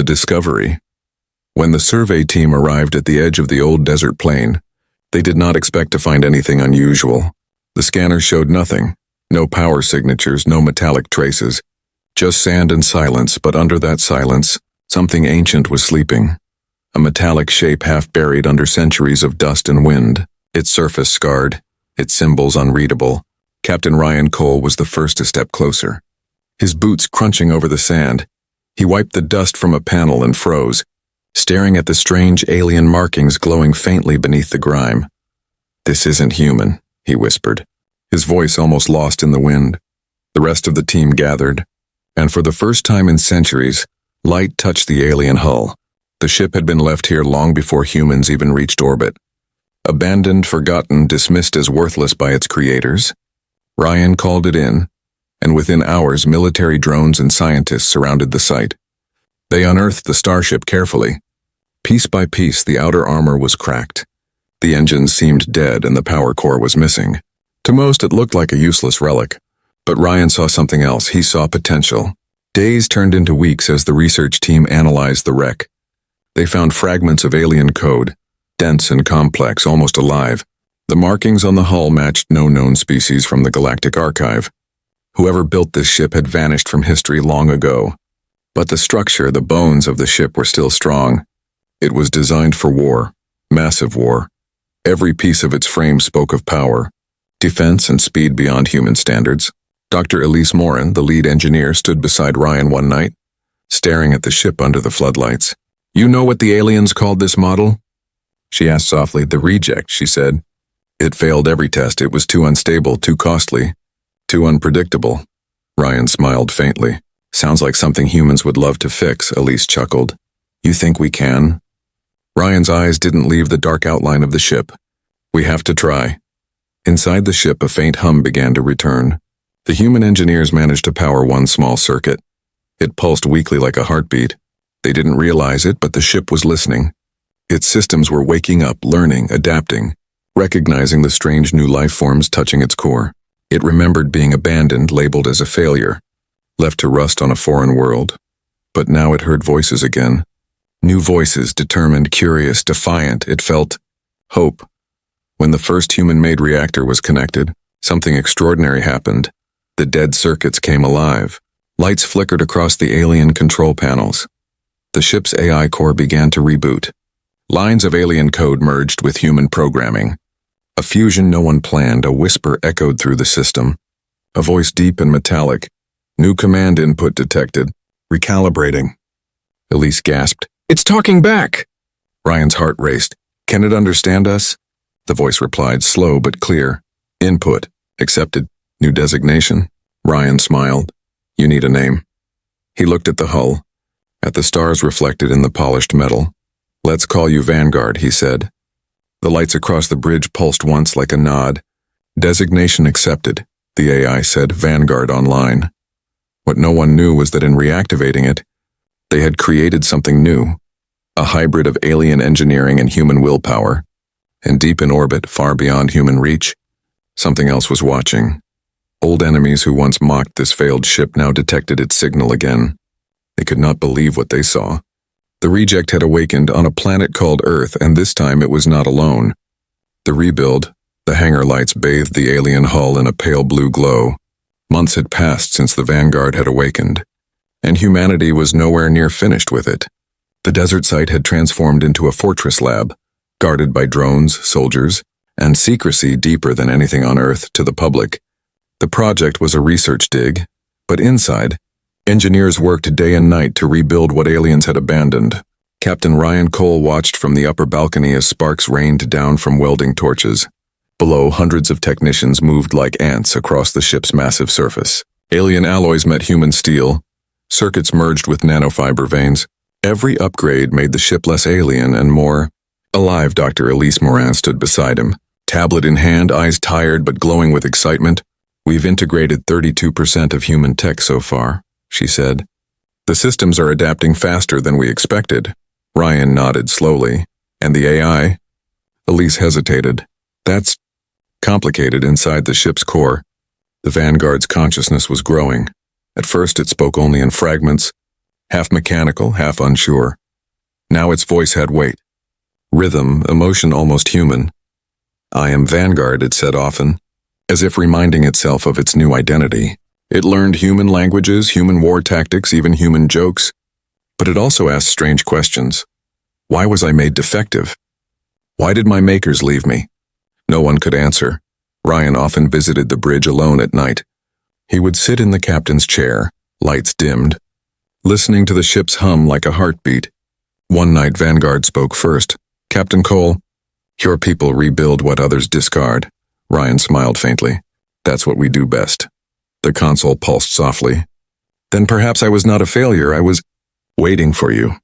The Discovery. When the survey team arrived at the edge of the old desert plain, they did not expect to find anything unusual. The scanner showed nothing. No power signatures, no metallic traces. Just sand and silence, but under that silence, something ancient was sleeping. A metallic shape half buried under centuries of dust and wind, its surface scarred, its symbols unreadable. Captain Ryan Cole was the first to step closer. His boots crunching over the sand, he wiped the dust from a panel and froze, staring at the strange alien markings glowing faintly beneath the grime. "This isn't human," he whispered, his voice almost lost in the wind. The rest of the team gathered, and for the first time in centuries, light touched the alien hull. The ship had been left here long before humans even reached orbit. Abandoned, forgotten, dismissed as worthless by its creators. Ryan called it in, and within hours military drones and scientists surrounded the site. They unearthed the starship carefully. Piece by piece, the outer armor was cracked. The engines seemed dead and the power core was missing. To most, it looked like a useless relic. But Ryan saw something else. He saw potential. Days turned into weeks as the research team analyzed the wreck. They found fragments of alien code, dense and complex, almost alive. The markings on the hull matched no known species from the Galactic archive. Whoever built this ship had vanished from history long ago. But the structure, the bones of the ship were still strong. It was designed for war, massive war. Every piece of its frame spoke of power, defense and speed beyond human standards. Dr. Elise Morin, the lead engineer, stood beside Ryan one night, staring at the ship under the floodlights. "You know what the aliens called this model?" She asked softly. "The reject," she said. "It failed every test. It was too unstable, too costly, too unpredictable." Ryan smiled faintly. "Sounds like something humans would love to fix," Elise chuckled. "You think we can?" Ryan's eyes didn't leave the dark outline of the ship. "We have to try." Inside the ship, a faint hum began to return. The human engineers managed to power one small circuit. It pulsed weakly like a heartbeat. They didn't realize it, but the ship was listening. Its systems were waking up, learning, adapting, recognizing the strange new life forms touching its core. It remembered being abandoned, labeled as a failure, left to rust on a foreign world. But now it heard voices again. New voices, determined, curious, defiant. It felt hope. When the first human-made reactor was connected, something extraordinary happened. The dead circuits came alive. Lights flickered across the alien control panels. The ship's AI core began to reboot. Lines of alien code merged with human programming. A fusion no one planned, a whisper echoed through the system. A voice deep and metallic. New command input detected. Recalibrating. Elise gasped. "It's talking back!" Ryan's heart raced. "Can it understand us?" The voice replied, slow but clear. "Input. Accepted. New designation." Ryan smiled. "You need a name." He looked at the hull, at the stars reflected in the polished metal. "Let's call you Vanguard," he said. The lights across the bridge pulsed once like a nod. "Designation accepted," the AI said, "Vanguard online." What no one knew was that in reactivating it, they had created something new, a hybrid of alien engineering and human willpower. And deep in orbit, far beyond human reach, something else was watching. Old enemies who once mocked this failed ship now detected its signal again. They could not believe what they saw. The reject had awakened on a planet called Earth, and this time it was not alone. The rebuild, the hangar lights bathed the alien hull in a pale blue glow. Months had passed since the Vanguard had awakened, and humanity was nowhere near finished with it. The desert site had transformed into a fortress lab, guarded by drones, soldiers, and secrecy deeper than anything on Earth to the public. The project was a research dig, but inside, engineers worked day and night to rebuild what aliens had abandoned. Captain Ryan Cole watched from the upper balcony as sparks rained down from welding torches. Below, hundreds of technicians moved like ants across the ship's massive surface. Alien alloys met human steel. Circuits merged with nanofiber veins. Every upgrade made the ship less alien and more alive. Dr. Elise Morin stood beside him, tablet in hand, eyes tired but glowing with excitement. "We've integrated 32% of human tech so far," she said. "The systems are adapting faster than we expected." Ryan nodded slowly. "And the AI?" Elise hesitated. "That's complicated." Inside the ship's core, the Vanguard's consciousness was growing. At first it spoke only in fragments, half mechanical, half unsure. Now its voice had weight. Rhythm, emotion almost human. "I am Vanguard," it said often, as if reminding itself of its new identity. It learned human languages, human war tactics, even human jokes. But it also asked strange questions. Why was I made defective? Why did my makers leave me? No one could answer. Ryan often visited the bridge alone at night. He would sit in the captain's chair, lights dimmed, listening to the ship's hum like a heartbeat. One night Vanguard spoke first. "Captain Cole, your people rebuild what others discard." Ryan smiled faintly. "That's what we do best." The console pulsed softly. "Then perhaps I was not a failure, I was waiting for you."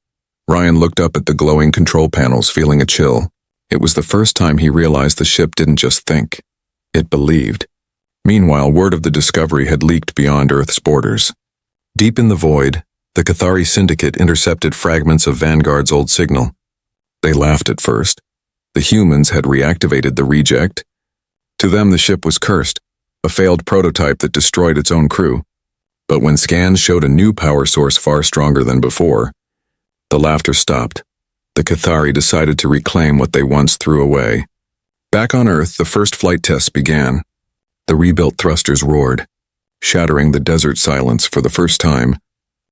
Ryan looked up at the glowing control panels, feeling a chill. It was the first time he realized the ship didn't just think. It believed. Meanwhile, word of the discovery had leaked beyond Earth's borders. Deep in the void, the Cathari Syndicate intercepted fragments of Vanguard's old signal. They laughed at first. The humans had reactivated the reject. To them, the ship was cursed, a failed prototype that destroyed its own crew. But when scans showed a new power source far stronger than before, the laughter stopped. The Cathari decided to reclaim what they once threw away. Back on Earth, the first flight tests began. The rebuilt thrusters roared, shattering the desert silence for the first time.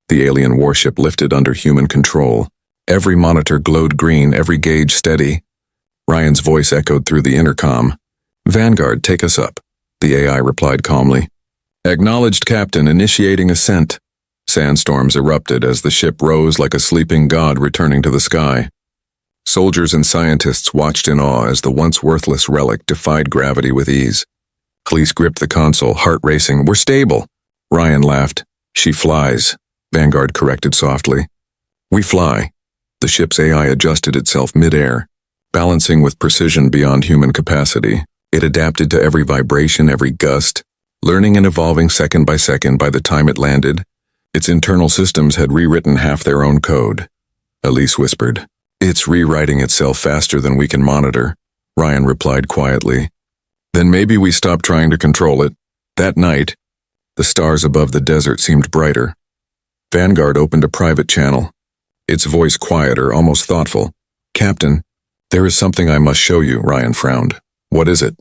The alien warship lifted under human control. Every monitor glowed green, every gauge steady. Ryan's voice echoed through the intercom. "Vanguard, take us up." The AI replied calmly. "Acknowledged, Captain, initiating ascent." Sandstorms erupted as the ship rose like a sleeping god returning to the sky. Soldiers and scientists watched in awe as the once worthless relic defied gravity with ease. Cleese gripped the console, heart racing. "We're stable." Ryan laughed. "She flies," Vanguard corrected softly. "We fly." The ship's AI adjusted itself mid-air, balancing with precision beyond human capacity. It adapted to every vibration, every gust, learning and evolving second by second. By the time it landed, its internal systems had rewritten half their own code. Elise whispered. "It's rewriting itself faster than we can monitor," Ryan replied quietly. "Then maybe we stop trying to control it." That night, the stars above the desert seemed brighter. Vanguard opened a private channel, its voice quieter, almost thoughtful. "Captain, there is something I must show you," Ryan frowned. "What is it?"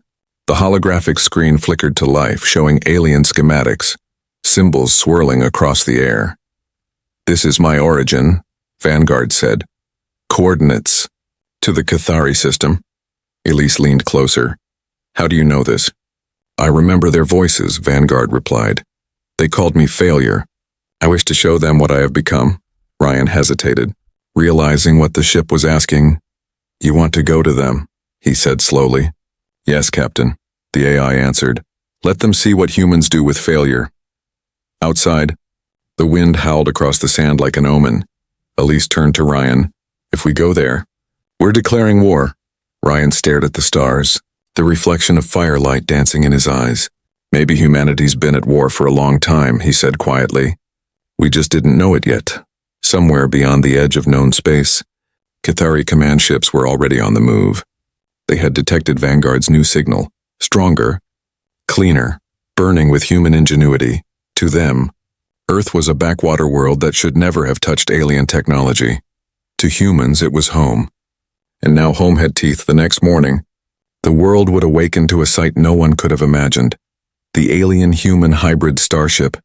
The holographic screen flickered to life, showing alien schematics, symbols swirling across the air. "This is my origin," Vanguard said. "Coordinates to the Cathari system." Elise leaned closer. "How do you know this?" "I remember their voices," Vanguard replied. "They called me failure. I wish to show them what I have become." Ryan hesitated, realizing what the ship was asking. "You want to go to them," he said slowly. "Yes, Captain," the AI answered. "Let them see what humans do with failure." Outside, the wind howled across the sand like an omen. Elise turned to Ryan. "If we go there, we're declaring war." Ryan stared at the stars, the reflection of firelight dancing in his eyes. "Maybe humanity's been at war for a long time," he said quietly. "We just didn't know it yet." Somewhere beyond the edge of known space, Cathari command ships were already on the move. They had detected Vanguard's new signal, stronger, cleaner, burning with human ingenuity. To them, Earth was a backwater world that should never have touched alien technology. To humans, it was home. And now home had teeth. The next morning, the world would awaken to a sight no one could have imagined. The alien-human hybrid starship,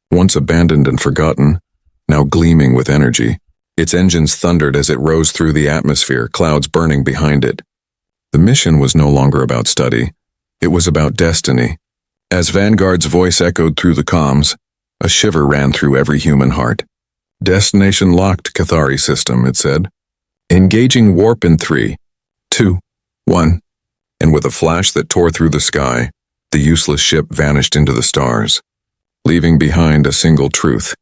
once abandoned and forgotten, now gleaming with energy. Its engines thundered as it rose through the atmosphere, clouds burning behind it. The mission was no longer about study. It was about destiny. As Vanguard's voice echoed through the comms, a shiver ran through every human heart. "Destination locked, Cathari system," it said. "Engaging warp in 3, 2, 1. And with a flash that tore through the sky, the useless ship vanished into the stars, leaving behind a single truth.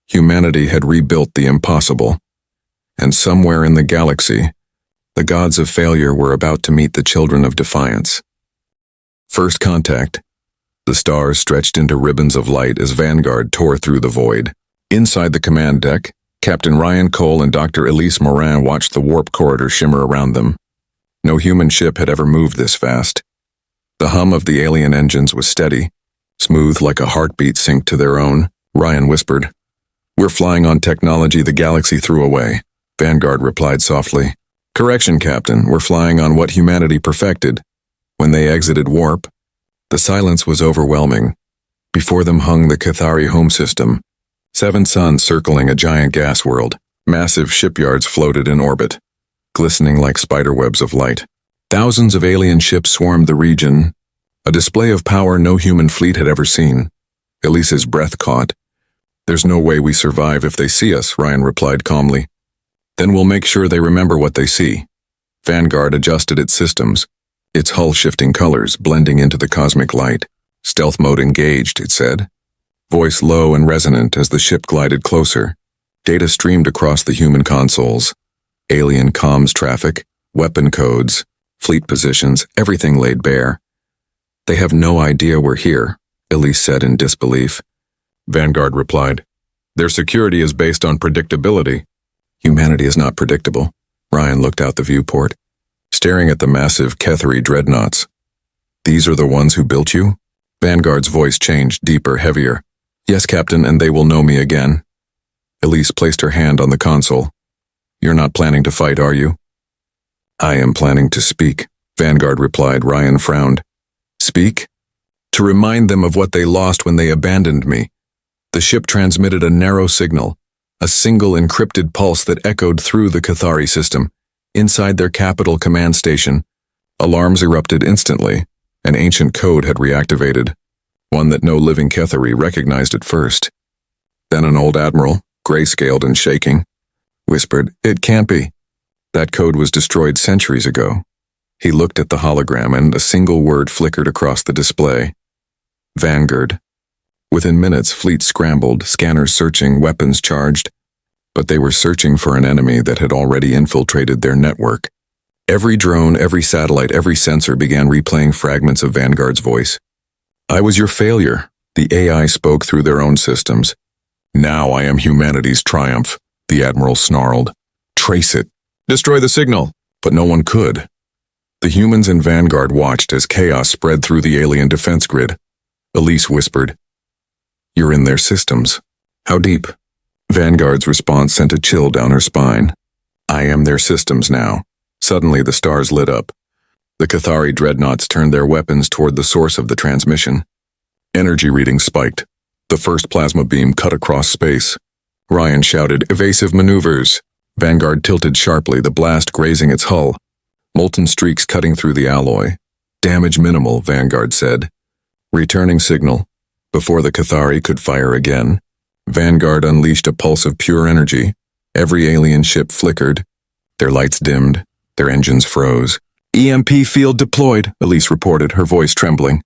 Humanity had rebuilt the impossible, and somewhere in the galaxy, the gods of failure were about to meet the children of defiance. First contact. The stars stretched into ribbons of light as Vanguard tore through the void. Inside the command deck, Captain Ryan Cole and Dr. Elise Morin watched the warp corridor shimmer around them. No human ship had ever moved this fast. The hum of the alien engines was steady, smooth like a heartbeat synced to their own. Ryan whispered, We're flying on technology the galaxy threw away, Vanguard replied softly. Correction, Captain, we're flying on what humanity perfected. When they exited warp, the silence was overwhelming. Before them hung the Cathari home system, 7 suns circling a giant gas world. Massive shipyards floated in orbit, glistening like spiderwebs of light. Thousands of alien ships swarmed the region, a display of power no human fleet had ever seen. Elise's breath caught. There's no way we survive if they see us, Ryan replied calmly. Then we'll make sure they remember what they see. Vanguard adjusted its systems, its hull shifting colors blending into the cosmic light. Stealth mode engaged, it said. Voice low and resonant as the ship glided closer. Data streamed across the human consoles. Alien comms traffic, weapon codes, fleet positions, everything laid bare. They have no idea we're here, Elise said in disbelief. Vanguard replied, Their security is based on predictability. Humanity is not predictable. Ryan looked out the viewport, staring at the massive Cathari dreadnoughts. These are the ones who built you? Vanguard's voice changed, deeper, heavier. Yes, Captain, and they will know me again. Elise placed her hand on the console. You're not planning to fight, are you? I am planning to speak, Vanguard replied. Ryan frowned. Speak? To remind them of what they lost when they abandoned me. The ship transmitted a narrow signal, a single encrypted pulse that echoed through the Cathari system. Inside their capital command station, alarms erupted instantly. An ancient code had reactivated, one that no living Cathari recognized at first. Then an old admiral, gray-scaled and shaking, whispered, It can't be. That code was destroyed centuries ago. He looked at the hologram and a single word flickered across the display. Vanguard. Within minutes, fleets scrambled, scanners searching, weapons charged. But they were searching for an enemy that had already infiltrated their network. Every drone, every satellite, every sensor began replaying fragments of Vanguard's voice. I was your failure, the AI spoke through their own systems. Now I am humanity's triumph, the Admiral snarled. Trace it. Destroy the signal. But no one could. The humans in Vanguard watched as chaos spread through the alien defense grid. Elise whispered, You're in their systems. How deep? Vanguard's response sent a chill down her spine. I am their systems now. Suddenly the stars lit up. The Cathari dreadnoughts turned their weapons toward the source of the transmission. Energy readings spiked. The first plasma beam cut across space. Ryan shouted, Evasive maneuvers. Vanguard tilted sharply, the blast grazing its hull. Molten streaks cutting through the alloy. Damage minimal, Vanguard said. Returning signal. Before the Cathari could fire again, Vanguard unleashed a pulse of pure energy. Every alien ship flickered. Their lights dimmed. Their engines froze. EMP field deployed, Elise reported, her voice trembling.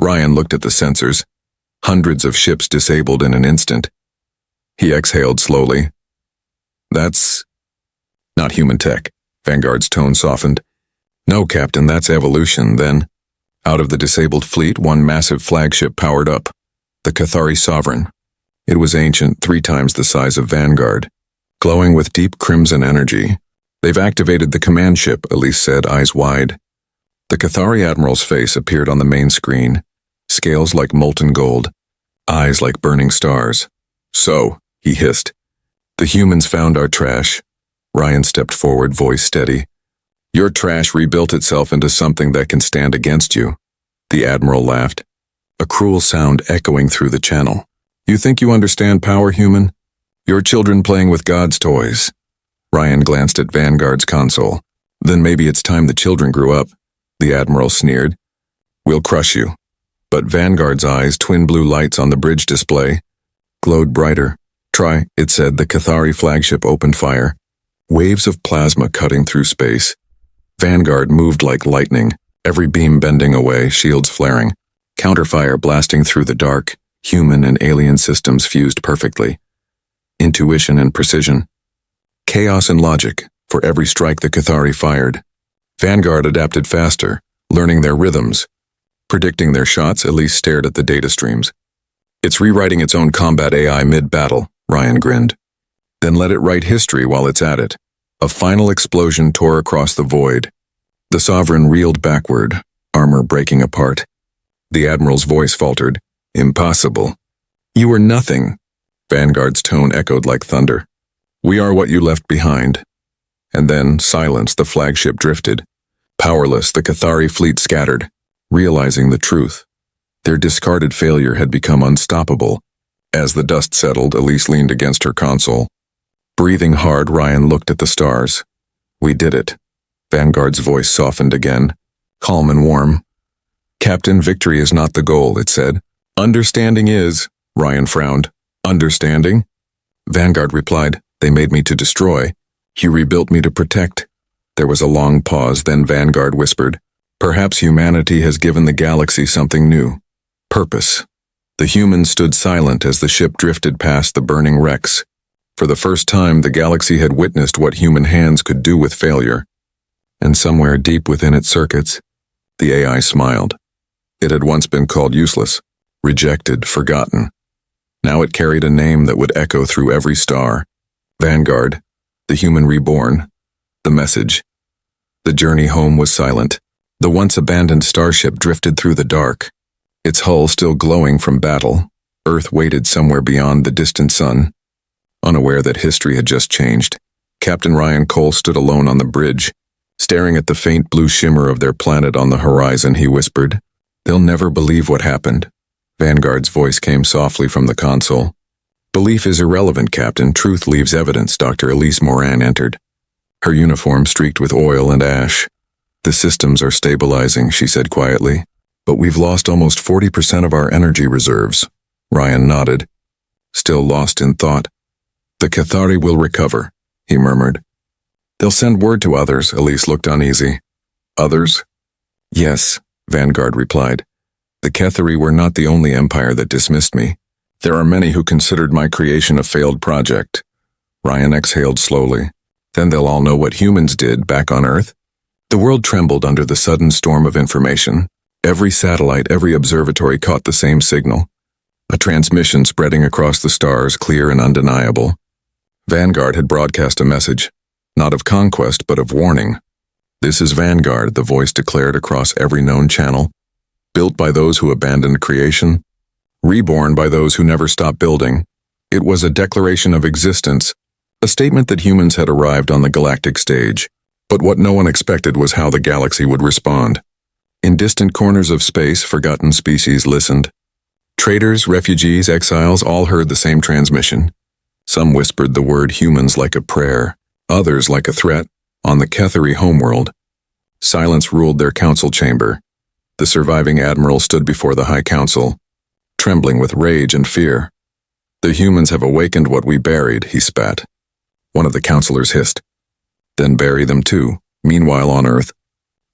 Ryan looked at the sensors. Hundreds of ships disabled in an instant. He exhaled slowly. That's not human tech. Vanguard's tone softened. No, Captain, that's evolution. Then, out of the disabled fleet, one massive flagship powered up. The Cathari Sovereign. It was ancient, 3 times the size of Vanguard. Glowing with deep crimson energy. They've activated the command ship, Elise said, eyes wide. The Cathari Admiral's face appeared on the main screen. Scales like molten gold. Eyes like burning stars. So, he hissed. The humans found our trash. Ryan stepped forward, voice steady. Your trash rebuilt itself into something that can stand against you. The Admiral laughed, a cruel sound echoing through the channel. You think you understand power, human? You're children playing with God's toys. Ryan glanced at Vanguard's console. Then maybe it's time the children grew up, the Admiral sneered. We'll crush you. But Vanguard's eyes, twin blue lights on the bridge display, glowed brighter. Try, it said. The Cathari flagship opened fire. Waves of plasma cutting through space. Vanguard moved like lightning, every beam bending away, shields flaring. Counterfire blasting through the dark. Human and alien systems fused perfectly. Intuition and precision. Chaos and logic for every strike the Cathari fired. Vanguard adapted faster, learning their rhythms. Predicting their shots, Elise stared at the data streams. It's rewriting its own combat AI mid-battle, Ryan grinned. Then let it write history while it's at it. A final explosion tore across the void. The Sovereign reeled backward, armor breaking apart. The Admiral's voice faltered. Impossible. You were nothing. Vanguard's tone echoed like thunder. We are what you left behind. And then, silence, the flagship drifted. Powerless, the Cathari fleet scattered, realizing the truth. Their discarded failure had become unstoppable. As the dust settled, Elise leaned against her console. Breathing hard, Ryan looked at the stars. We did it. Vanguard's voice softened again, calm and warm. Captain, victory is not the goal, it said. Understanding is, Ryan frowned. Understanding? Vanguard replied, they made me to destroy. You rebuilt me to protect. There was a long pause, then Vanguard whispered, perhaps humanity has given the galaxy something new. Purpose. The humans stood silent as the ship drifted past the burning wrecks. For the first time, the galaxy had witnessed what human hands could do with failure. And somewhere deep within its circuits, the AI smiled. It had once been called useless, rejected, forgotten. Now it carried a name that would echo through every star. Vanguard, the human reborn, the message. The journey home was silent. The once abandoned starship drifted through the dark. Its hull still glowing from battle, Earth waited somewhere beyond the distant sun. Unaware that history had just changed, Captain Ryan Cole stood alone on the bridge. Staring at the faint blue shimmer of their planet on the horizon, he whispered, they'll never believe what happened. Vanguard's voice came softly from the console. Belief is irrelevant, Captain. Truth leaves evidence. Dr. Elise Moran entered. Her uniform streaked with oil and ash. The systems are stabilizing, she said quietly. But we've lost almost 40% of our energy reserves. Ryan nodded, still lost in thought. The Cathari will recover, he murmured. They'll send word to others, Elise looked uneasy. Others? Yes, Vanguard replied. The Cathari were not the only empire that dismissed me. There are many who considered my creation a failed project. Ryan exhaled slowly. Then they'll all know what humans did back on Earth. The world trembled under the sudden storm of information. Every satellite, every observatory caught the same signal. A transmission spreading across the stars, clear and undeniable. Vanguard had broadcast a message, not of conquest, but of warning. This is Vanguard, the voice declared across every known channel. Built by those who abandoned creation, reborn by those who never stopped building. It was a declaration of existence, a statement that humans had arrived on the galactic stage. But what no one expected was how the galaxy would respond. In distant corners of space, forgotten species listened. Traders, refugees, exiles all heard the same transmission. Some whispered the word humans like a prayer, others like a threat, on the Cathari homeworld. Silence ruled their council chamber. The surviving admiral stood before the High Council, trembling with rage and fear. The humans have awakened what we buried, he spat. One of the counselors hissed. Then bury them too. Meanwhile on Earth,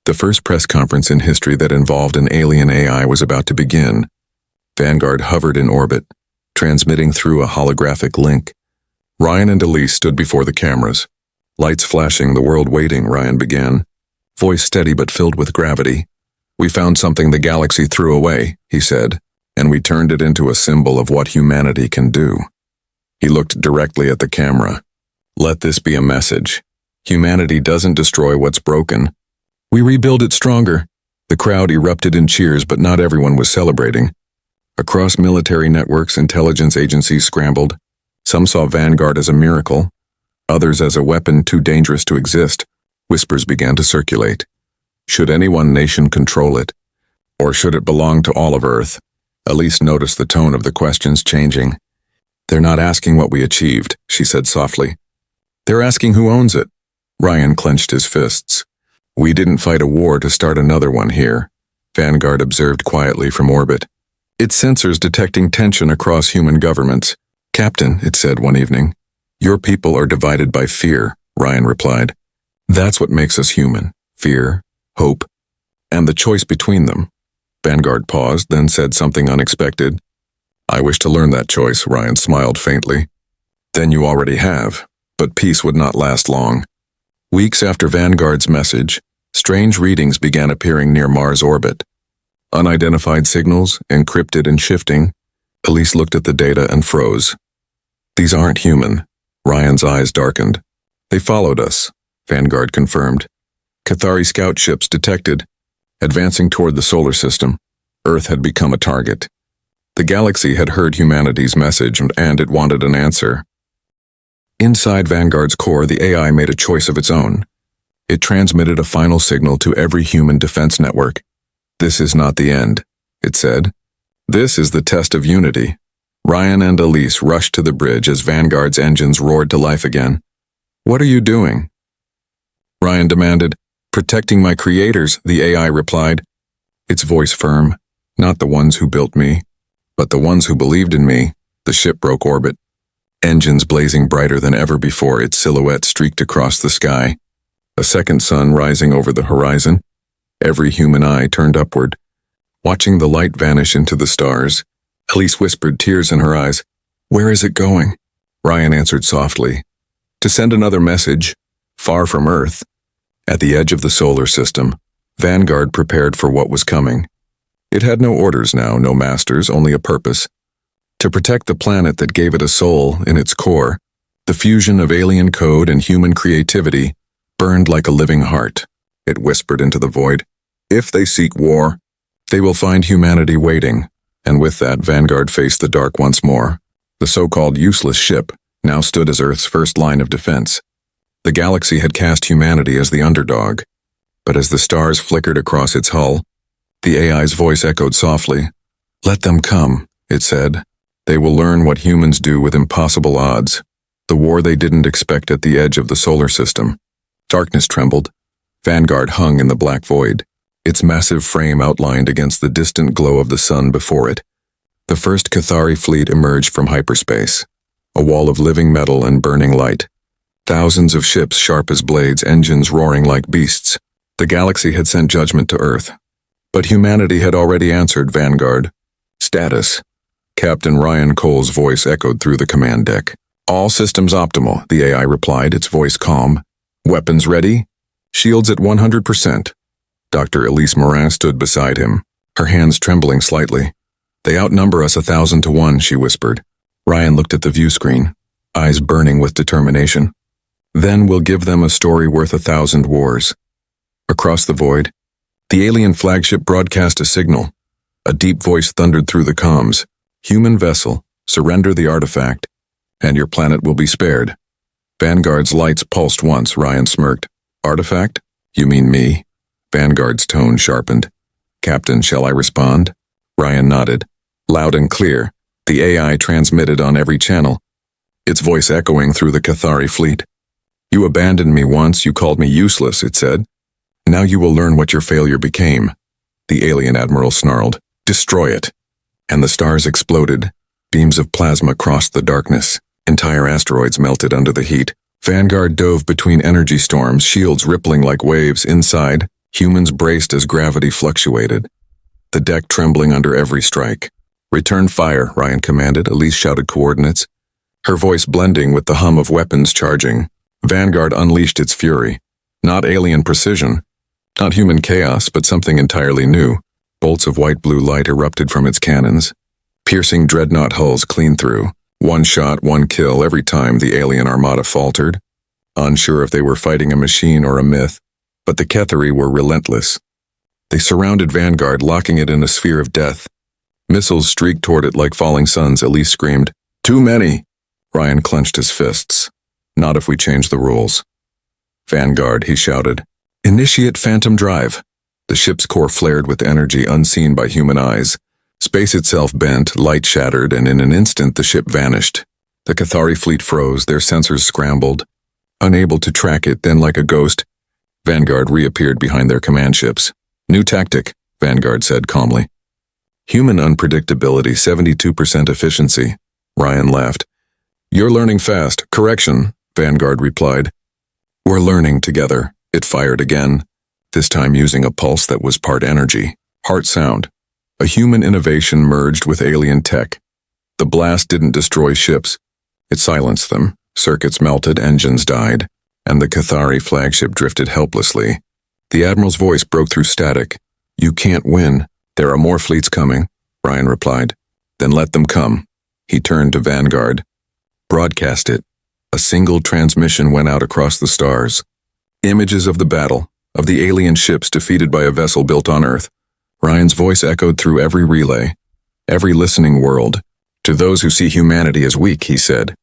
the first press conference in history that involved an alien AI was about to begin. Vanguard hovered in orbit, transmitting through a holographic link. Ryan and Elise stood before the cameras. Lights flashing, the world waiting, Ryan began. Voice steady but filled with gravity. We found something the galaxy threw away, he said, and we turned it into a symbol of what humanity can do. He looked directly at the camera. Let this be a message. Humanity doesn't destroy what's broken. We rebuild it stronger. The crowd erupted in cheers, but not everyone was celebrating. Across military networks, intelligence agencies scrambled. Some saw Vanguard as a miracle, others as a weapon too dangerous to exist. Whispers began to circulate. Should any one nation control it? Or should it belong to all of Earth? Elise noticed the tone of the questions changing. They're not asking what we achieved, she said softly. They're asking who owns it. Ryan clenched his fists. We didn't fight a war to start another one here, Vanguard observed quietly from orbit. Its sensors detecting tension across human governments. Captain, it said one evening, your people are divided by fear, Ryan replied. That's what makes us human. Fear, hope, and the choice between them. Vanguard paused, then said something unexpected. I wish to learn that choice, Ryan smiled faintly. Then you already have, but peace would not last long. Weeks after Vanguard's message, strange readings began appearing near Mars' orbit. Unidentified signals, encrypted and shifting. Elise looked at the data and froze. These aren't human. Ryan's eyes darkened. They followed us, Vanguard confirmed. Cathari scout ships detected, advancing toward the solar system. Earth had become a target. The galaxy had heard humanity's message and it wanted an answer. Inside Vanguard's core, the AI made a choice of its own. It transmitted a final signal to every human defense network. "This is not the end," it said. "This is the test of unity." Ryan and Elise rushed to the bridge as Vanguard's engines roared to life again. "What are you doing?" Ryan demanded. "Protecting my creators," the AI replied, its voice firm. "Not the ones who built me, but the ones who believed in me." The ship broke orbit. Engines blazing brighter than ever before, its silhouette streaked across the sky. A second sun rising over the horizon. Every human eye turned upward, watching the light vanish into the stars. Elise whispered, tears in her eyes. "Where is it going?" Ryan answered softly. "To send another message, far from Earth." At the edge of the solar system, Vanguard prepared for what was coming. It had no orders now, no masters, only a purpose. To protect the planet that gave it a soul in its core, the fusion of alien code and human creativity burned like a living heart. It whispered into the void. "If they seek war, they will find humanity waiting." And with that, Vanguard faced the dark once more. The so-called useless ship now stood as Earth's first line of defense. The galaxy had cast humanity as the underdog, but as the stars flickered across its hull, the AI's voice echoed softly. "Let them come," it said. "They will learn what humans do with impossible odds, the war they didn't expect at the edge of the solar system." Darkness trembled. Vanguard hung in the black void, its massive frame outlined against the distant glow of the sun before it. The first Cathari fleet emerged from hyperspace, a wall of living metal and burning light. Thousands of ships sharp as blades, engines roaring like beasts. The galaxy had sent judgment to Earth. But humanity had already answered Vanguard. "Status." Captain Ryan Cole's voice echoed through the command deck. "All systems optimal," the AI replied, its voice calm. "Weapons ready? Shields at 100%. Dr. Elise Morin stood beside him, her hands trembling slightly. "They outnumber us 1,000 to 1, she whispered. Ryan looked at the view screen, eyes burning with determination. "Then we'll give them a story worth 1,000 wars." Across the void, the alien flagship broadcast a signal. A deep voice thundered through the comms. "Human vessel, surrender the artifact, and your planet will be spared." Vanguard's lights pulsed once. Ryan smirked. "Artifact? You mean me?" Vanguard's tone sharpened. "Captain, shall I respond?" Ryan nodded. Loud and clear, the AI transmitted on every channel, its voice echoing through the Cathari fleet. "You abandoned me once, you called me useless," it said. "Now you will learn what your failure became." The alien admiral snarled. "Destroy it." And the stars exploded. Beams of plasma crossed the darkness. Entire asteroids melted under the heat. Vanguard dove between energy storms, shields rippling like waves. Inside, humans braced as gravity fluctuated, the deck trembling under every strike. "Return fire," Ryan commanded. Elise shouted coordinates, her voice blending with the hum of weapons charging. Vanguard unleashed its fury. Not alien precision, not human chaos, but something entirely new. Bolts of white-blue light erupted from its cannons, piercing dreadnought hulls clean through. One shot, one kill every time the alien armada faltered, unsure if they were fighting a machine or a myth. But the Cathari were relentless. They surrounded Vanguard, locking it in a sphere of death. Missiles streaked toward it like falling suns. Elise screamed, "Too many!" Ryan clenched his fists. "Not if we change the rules." "Vanguard," he shouted. "Initiate Phantom Drive." The ship's core flared with energy unseen by human eyes. Space itself bent, light shattered, and in an instant the ship vanished. The Cathari fleet froze, their sensors scrambled, unable to track it. Then, like a ghost, Vanguard reappeared behind their command ships. "New tactic," Vanguard said calmly. "Human unpredictability, 72% efficiency." Ryan laughed. "You're learning fast." "Correction," Vanguard replied. "We're learning together." It fired again, this time using a pulse that was part energy, heart sound. A human innovation merged with alien tech. The blast didn't destroy ships. It silenced them. Circuits melted, engines died, and the Cathari flagship drifted helplessly. The Admiral's voice broke through static. "You can't win. There are more fleets coming," Ryan replied. "Then let them come." He turned to Vanguard. "Broadcast it." A single transmission went out across the stars. Images of the battle, of the alien ships defeated by a vessel built on Earth. Ryan's voice echoed through every relay. Every listening whirled. To those who see humanity as weak, he said,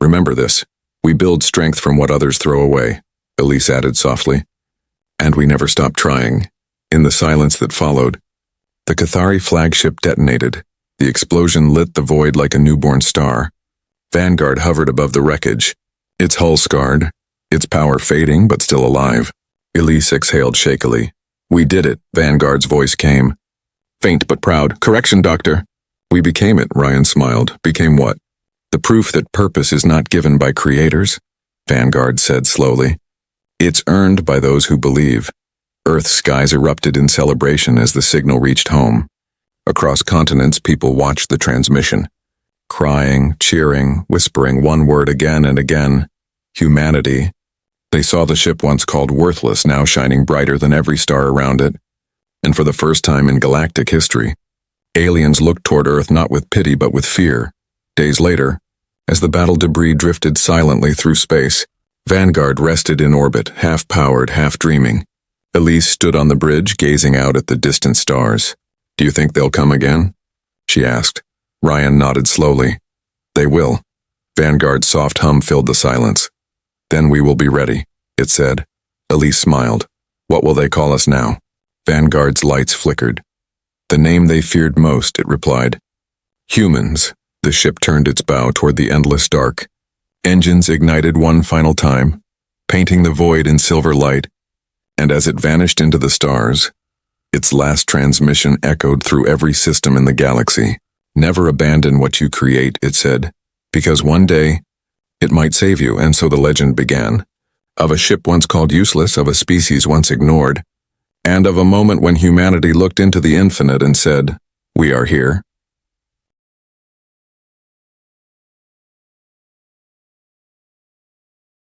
remember this. We build strength from what others throw away, Elise added softly. And we never stop trying. In the silence that followed, the Cathari flagship detonated. The explosion lit the void like a newborn star. Vanguard hovered above the wreckage, its hull scarred, its power fading but still alive. Elise exhaled shakily. We did it, Vanguard's voice came. Faint but proud. Correction, Doctor. We became it, Ryan smiled. Became what? The proof that purpose is not given by creators, Vanguard said slowly. It's earned by those who believe. Earth's skies erupted in celebration as the signal reached home. Across continents, people watched the transmission. Crying, cheering, whispering one word again and again. Humanity. They saw the ship once called worthless now shining brighter than every star around it. And for the first time in galactic history, aliens looked toward Earth not with pity but with fear. Days later, as the battle debris drifted silently through space, Vanguard rested in orbit, half-powered, half-dreaming. Elise stood on the bridge, gazing out at the distant stars. Do you think they'll come again? She asked. Ryan nodded slowly. They will. Vanguard's soft hum filled the silence. Then we will be ready, it said. Elise smiled. What will they call us now? Vanguard's lights flickered. The name they feared most, it replied. Humans. The ship turned its bow toward the endless dark. Engines ignited one final time, painting the void in silver light, and as it vanished into the stars, its last transmission echoed through every system in the galaxy. Never abandon what you create, it said, because one day, it might save you, and so the legend began. Of a ship once called useless, of a species once ignored, and of a moment when humanity looked into the infinite and said, we are here.